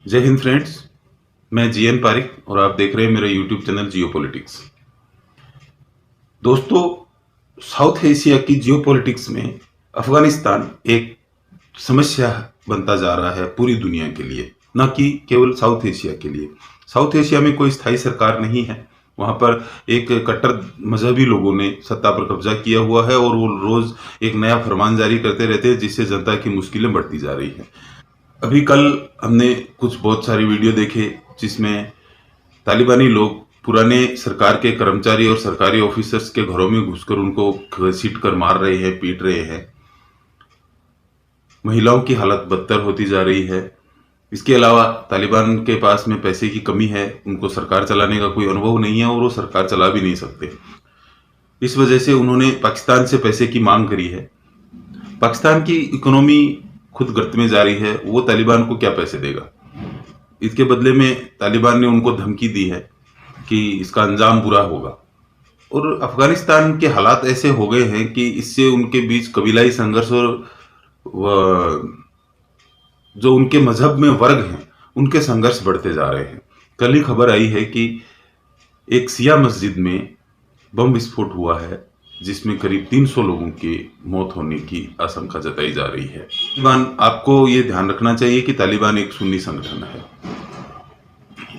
जय हिंद फ्रेंड्स। मैं जीएन पारिक और आप देख रहे हैं मेरा यूट्यूब चैनल जियो पॉलिटिक्स। दोस्तों, साउथ एशिया की जियो पॉलिटिक्स में अफगानिस्तान एक समस्या बनता जा रहा है पूरी दुनिया के लिए, न कि केवल साउथ एशिया के लिए। साउथ एशिया में कोई स्थायी सरकार नहीं है। वहां पर एक कट्टर मजहबी लोगों ने सत्ता पर कब्जा किया हुआ है और वो रोज एक नया फरमान जारी करते रहते हैं, जिससे जनता की मुश्किलें बढ़ती जा रही हैं। अभी कल हमने कुछ बहुत सारे वीडियो देखे जिसमें तालिबानी लोग पुराने सरकार के कर्मचारी और सरकारी ऑफिसर्स के घरों में घुसकर उनको घसीट कर मार रहे हैं, पीट रहे हैं। महिलाओं की हालत बदतर होती जा रही है। इसके अलावा तालिबान के पास में पैसे की कमी है, उनको सरकार चलाने का कोई अनुभव नहीं है और वो सरकार चला भी नहीं सकते। इस वजह से उन्होंने पाकिस्तान से पैसे की मांग करी है। पाकिस्तान की इकोनॉमी खुद गर्त में जा रही है, वो तालिबान को क्या पैसे देगा। इसके बदले में तालिबान ने उनको धमकी दी है कि इसका अंजाम बुरा होगा। और अफगानिस्तान के हालात ऐसे हो गए हैं कि इससे उनके बीच कबीलाई संघर्ष और जो उनके मजहब में वर्ग हैं उनके संघर्ष बढ़ते जा रहे हैं। कल ही खबर आई है कि एक सिया मस्जिद में बम विस्फोट हुआ है, जिसमें करीब 300 लोगों की मौत होने की आशंका जताई जा रही है। तालिबान, आपको ये ध्यान रखना चाहिए कि तालिबान एक सुन्नी संगठन है।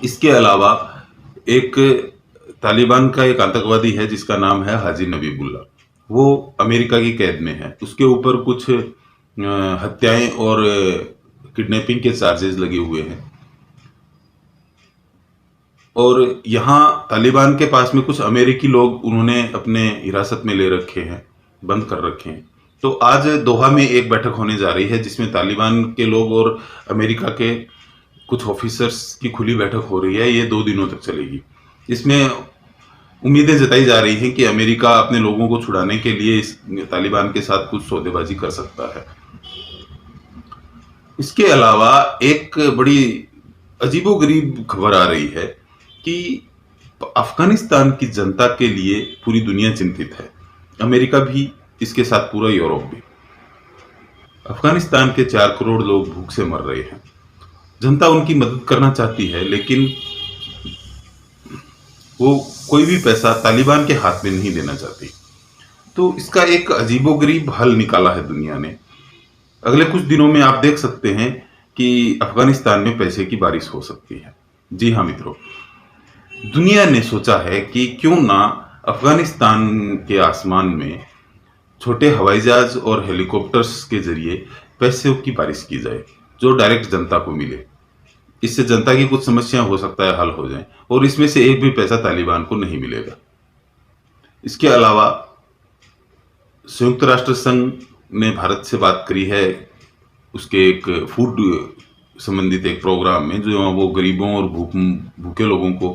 इसके अलावा एक तालिबान का एक आतंकवादी है जिसका नाम है हाजी नबीबुल्ला। वो अमेरिका की कैद में है। उसके ऊपर कुछ हत्याएं और किडनैपिंग के चार्जेस लगे हुए हैं। और यहाँ तालिबान के पास में कुछ अमेरिकी लोग उन्होंने अपने हिरासत में ले रखे हैं, बंद कर रखे हैं। तो आज दोहा में एक बैठक होने जा रही है जिसमें तालिबान के लोग और अमेरिका के कुछ ऑफिसर्स की खुली बैठक हो रही है। ये 2 दिनों तक चलेगी। इसमें उम्मीदें जताई जा रही हैं कि अमेरिका अपने लोगों को छुड़ाने के लिए इस तालिबान के साथ कुछ सौदेबाजी कर सकता है। इसके अलावा एक बड़ी अजीबोगरीब खबर आ रही है कि अफगानिस्तान की जनता के लिए पूरी दुनिया चिंतित है, अमेरिका भी, इसके साथ पूरा यूरोप भी। अफगानिस्तान के 4 करोड़ लोग भूख से मर रहे हैं। जनता उनकी मदद करना चाहती है, लेकिन वो कोई भी पैसा तालिबान के हाथ में नहीं देना चाहती। तो इसका एक अजीबोगरीब हल निकाला है दुनिया ने। अगले कुछ दिनों में आप देख सकते हैं कि अफगानिस्तान में पैसे की बारिश हो सकती है। जी हाँ मित्रों, दुनिया ने सोचा है कि क्यों ना अफगानिस्तान के आसमान में छोटे हवाई जहाज और हेलीकॉप्टर्स के जरिए पैसों की बारिश की जाए, जो डायरेक्ट जनता को मिले। इससे जनता की कुछ समस्या हो सकता है हल हो जाए और इसमें से एक भी पैसा तालिबान को नहीं मिलेगा। इसके अलावा संयुक्त राष्ट्र संघ ने भारत से बात करी है उसके एक फूड संबंधित एक प्रोग्राम में, जो वो गरीबों और भूखे लोगों को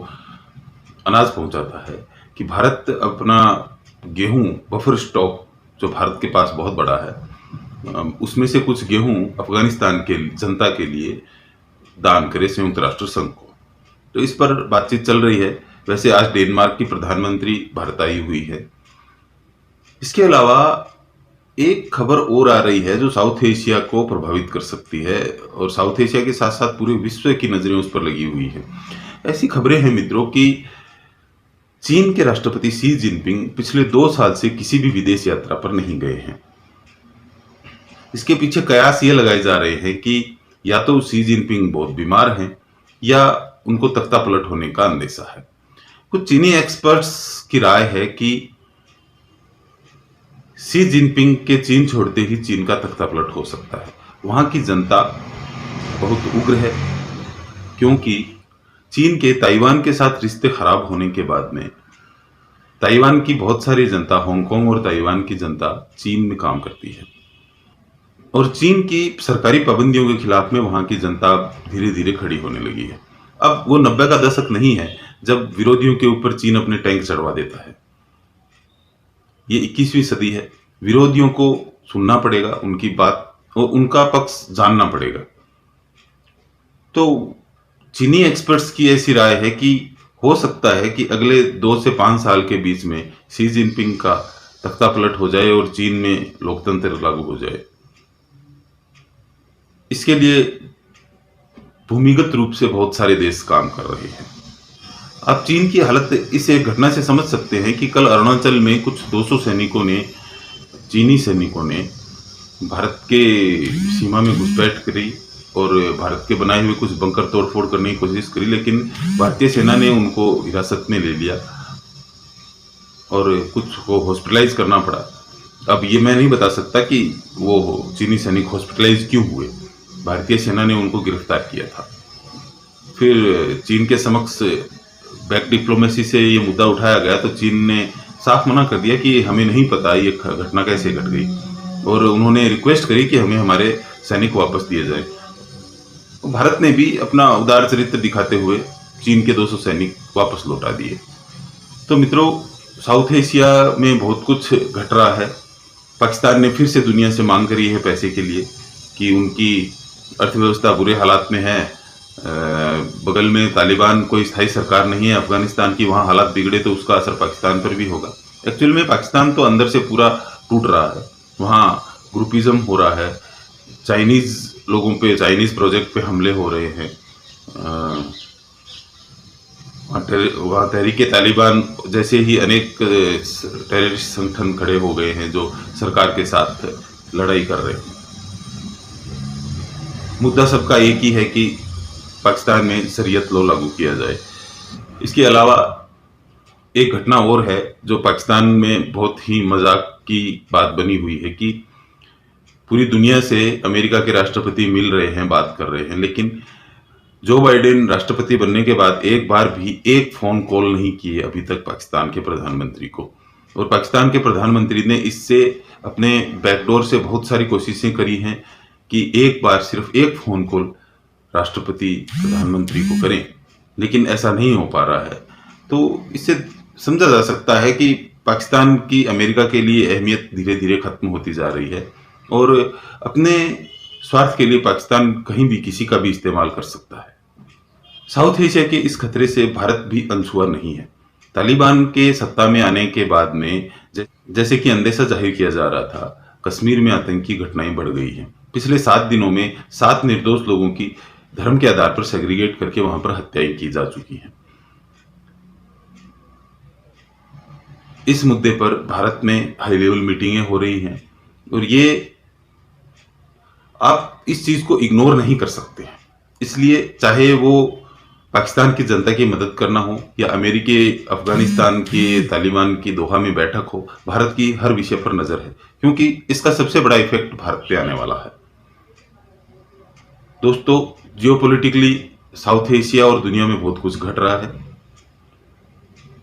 अनाज पहुंचाता है, कि भारत अपना गेहूं बफर स्टॉक, जो भारत के पास बहुत बड़ा है, उसमें से कुछ गेहूं अफगानिस्तान के जनता के लिए दान करे संयुक्त राष्ट्र संघ को। तो इस पर बातचीत चल रही है। वैसे आज डेनमार्क की प्रधानमंत्री भारत आई हुई है। इसके अलावा एक खबर और आ रही है जो साउथ एशिया को प्रभावित कर सकती है और साउथ एशिया के साथ साथ पूरे विश्व की नजरें उस पर लगी हुई है। ऐसी खबरें हैं मित्रों कि चीन के राष्ट्रपति शी जिनपिंग पिछले 2 साल से किसी भी विदेश यात्रा पर नहीं गए हैं। इसके पीछे कयास ये लगाए जा रहे हैं कि या तो शी जिनपिंग बहुत बीमार हैं या उनको तख्ता पलट होने का अंदेशा है। कुछ चीनी एक्सपर्ट्स की राय है कि शी जिनपिंग के चीन छोड़ते ही चीन का तख्ता पलट हो सकता है। वहां की जनता बहुत उग्र है, क्योंकि चीन के ताइवान के साथ रिश्ते खराब होने के बाद में ताइवान की बहुत सारी जनता, हांगकांग और ताइवान की जनता चीन में काम करती है और चीन की सरकारी पाबंदियों के खिलाफ में वहां की जनता धीरे धीरे खड़ी होने लगी है। अब वो 90 का दशक नहीं है जब विरोधियों के ऊपर चीन अपने टैंक चढ़वा देता है। ये 21वीं सदी है। विरोधियों को सुनना पड़ेगा, उनकी बात और उनका पक्ष जानना पड़ेगा। तो चीनी एक्सपर्ट्स की ऐसी राय है कि हो सकता है कि अगले 2 से 5 साल के बीच में शी जिनपिंग का तख्ता पलट हो जाए और चीन में लोकतंत्र लागू हो जाए। इसके लिए भूमिगत रूप से बहुत सारे देश काम कर रहे हैं। आप चीन की हालत इस एक घटना से समझ सकते हैं कि कल अरुणाचल में कुछ 200 सैनिकों ने, चीनी सैनिकों ने भारत के सीमा में घुसपैठ करी और भारत के बनाए हुए कुछ बंकर तोड़फोड़ करने की कोशिश करी, लेकिन भारतीय सेना ने उनको हिरासत में ले लिया और कुछ को हॉस्पिटलाइज करना पड़ा। अब ये मैं नहीं बता सकता कि वो चीनी सैनिक हॉस्पिटलाइज क्यों हुए, भारतीय सेना ने उनको गिरफ्तार किया था। फिर चीन के समक्ष बैक डिप्लोमेसी से ये मुद्दा उठाया गया तो चीन ने साफ मना कर दिया कि हमें नहीं पता ये घटना कैसे घट गई, और उन्होंने रिक्वेस्ट करी कि हमें हमारे सैनिक वापस दिए जाए। भारत ने भी अपना उदार चरित्र दिखाते हुए चीन के 200 सैनिक वापस लौटा दिए। तो मित्रों, साउथ एशिया में बहुत कुछ घट रहा है। पाकिस्तान ने फिर से दुनिया से मांग करी है पैसे के लिए कि उनकी अर्थव्यवस्था बुरे हालात में है। बगल में तालिबान कोई स्थायी सरकार नहीं है अफगानिस्तान की, वहाँ हालात बिगड़े तो उसका असर पाकिस्तान पर भी होगा। एक्चुअल में पाकिस्तान तो अंदर से पूरा टूट रहा है, वहाँ ग्रुपिज्म हो रहा है, चाइनीज लोगों पे, चाइनीज प्रोजेक्ट पे हमले हो रहे हैं। वहाँ तहरीके तालिबान जैसे ही अनेक टेररिस्ट संगठन खड़े हो गए हैं जो सरकार के साथ लड़ाई कर रहे हैं। मुद्दा सबका एक ही है कि पाकिस्तान में शरीयत लॉ लागू किया जाए। इसके अलावा एक घटना और है जो पाकिस्तान में बहुत ही मजाक की बात बनी हुई है कि पूरी दुनिया से अमेरिका के राष्ट्रपति मिल रहे हैं, बात कर रहे हैं, लेकिन जो बाइडेन राष्ट्रपति बनने के बाद एक बार भी एक फोन कॉल नहीं किए अभी तक पाकिस्तान के प्रधानमंत्री को। और पाकिस्तान के प्रधानमंत्री ने इससे अपने बैकडोर से बहुत सारी कोशिशें करी हैं कि एक बार सिर्फ एक फोन कॉल राष्ट्रपति प्रधानमंत्री को करें, लेकिन ऐसा नहीं हो पा रहा है। तो इससे समझा जा सकता है कि पाकिस्तान की अमेरिका के लिए अहमियत धीरे धीरे खत्म होती जा रही है और अपने स्वार्थ के लिए पाकिस्तान कहीं भी किसी का भी इस्तेमाल कर सकता है। साउथ एशिया के इस खतरे से भारत भी अनछुआ नहीं है। तालिबान के सत्ता में आने के बाद में जैसे कि अंदेशा जाहिर किया जा रहा था, कश्मीर में आतंकी घटनाएं बढ़ गई हैं। पिछले 7 दिनों में 7 निर्दोष लोगों की धर्म के आधार पर सेग्रीगेट करके वहां पर हत्याएं की जा चुकी हैं। इस मुद्दे पर भारत में हाई लेवल मीटिंगें हो रही हैं और ये आप इस चीज को इग्नोर नहीं कर सकते हैं। इसलिए चाहे वो पाकिस्तान की जनता की मदद करना हो या अमेरिकी अफगानिस्तान के तालिबान की दोहा में बैठक हो, भारत की हर विषय पर नजर है, क्योंकि इसका सबसे बड़ा इफेक्ट भारत पे आने वाला है। दोस्तों, जियोपॉलिटिकली साउथ एशिया और दुनिया में बहुत कुछ घट रहा है।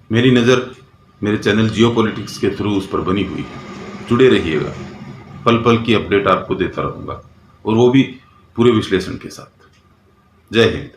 मेरी नजर मेरे चैनल जियोपॉलिटिक्स के थ्रू उस पर बनी हुई है। जुड़े रहिएगा, पल पल की अपडेट आपको देता रहूंगा और वो भी पूरे विश्लेषण के साथ। जय हिंद।